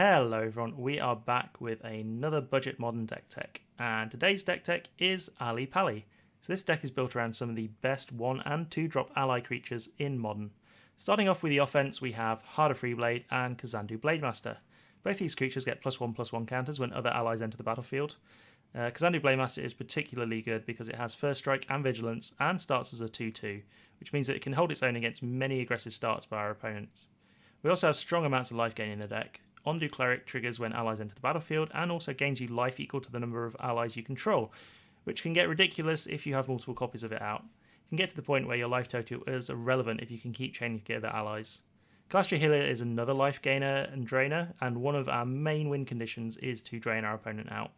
Hello everyone, we are back with another budget modern deck tech, and today's deck tech is Ali Pali. So this deck is built around some of the best 1 and 2 drop ally creatures in modern. Starting off with the offense, we have Harder Freeblade and Kazandu Blademaster. Both these creatures get +1/+1 counters when other allies enter the battlefield. Kazandu Blademaster is particularly good because it has First Strike and Vigilance and starts as a 2/2, which means that it can hold its own against many aggressive starts by our opponents. We also have strong amounts of life gain in the deck. Ondu Cleric triggers when allies enter the battlefield and also gains you life equal to the number of allies you control, which can get ridiculous if you have multiple copies of it out. It can get to the point where your life total is irrelevant if you can keep chaining together allies. Calastria Healer is another life gainer and drainer, and one of our main win conditions is to drain our opponent out.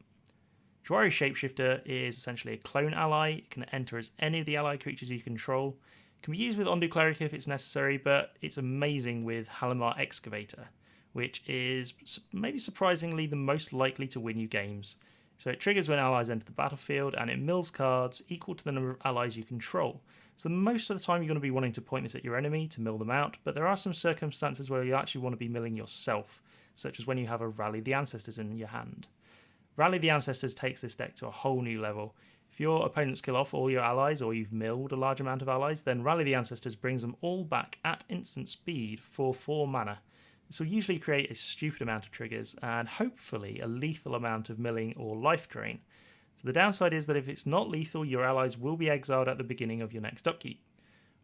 Jwari Shapeshifter is essentially a clone ally. It can enter as any of the ally creatures you control. It can be used with Ondu Cleric if it's necessary, but it's amazing with Halimar Excavator, which is maybe surprisingly the most likely to win you games. So it triggers when allies enter the battlefield, and it mills cards equal to the number of allies you control. So most of the time you're going to be wanting to point this at your enemy to mill them out, but there are some circumstances where you actually want to be milling yourself, such as when you have a Rally the Ancestors in your hand. Rally the Ancestors takes this deck to a whole new level. If your opponents kill off all your allies, or you've milled a large amount of allies, then Rally the Ancestors brings them all back at instant speed for 4 mana. This will usually create a stupid amount of triggers and hopefully a lethal amount of milling or life drain. So the downside is that if it's not lethal, your allies will be exiled at the beginning of your next upkeep.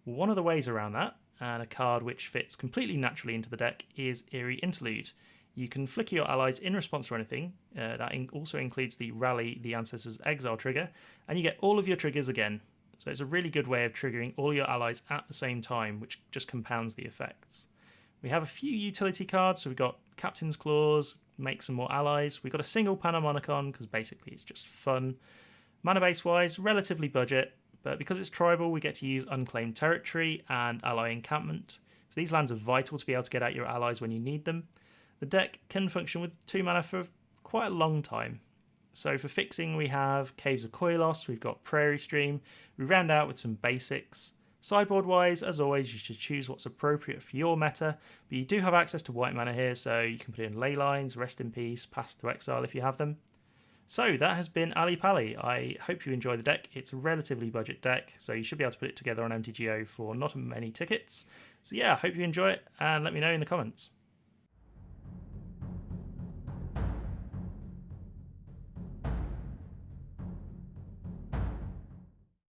One of the ways around that, and a card which fits completely naturally into the deck, is Eerie Interlude. You can flicker your allies in response to anything. That also includes the Rally the Ancestors Exile trigger, and you get all of your triggers again. So it's a really good way of triggering all your allies at the same time, which just compounds the effects. We have a few utility cards, so we've got Captain's Clause, make some more allies. We've got a single Panamonicon, because basically it's just fun. Mana base wise, relatively budget, but because it's tribal, we get to use Unclaimed Territory and Ally Encampment. So these lands are vital to be able to get out your allies when you need them. The deck can function with 2 mana for quite a long time. So for fixing, we have Caves of Koilos, we've got Prairie Stream, we round out with some basics. Sideboard wise, as always, you should choose what's appropriate for your meta, but you do have access to white mana here, so you can put in Ley Lines, Rest in Peace, Pass to Exile if you have them. So that has been Ali Pali. I hope you enjoy the deck. It's a relatively budget deck, so you should be able to put it together on MTGO for not many tickets. So yeah, I hope you enjoy it, and let me know in the comments.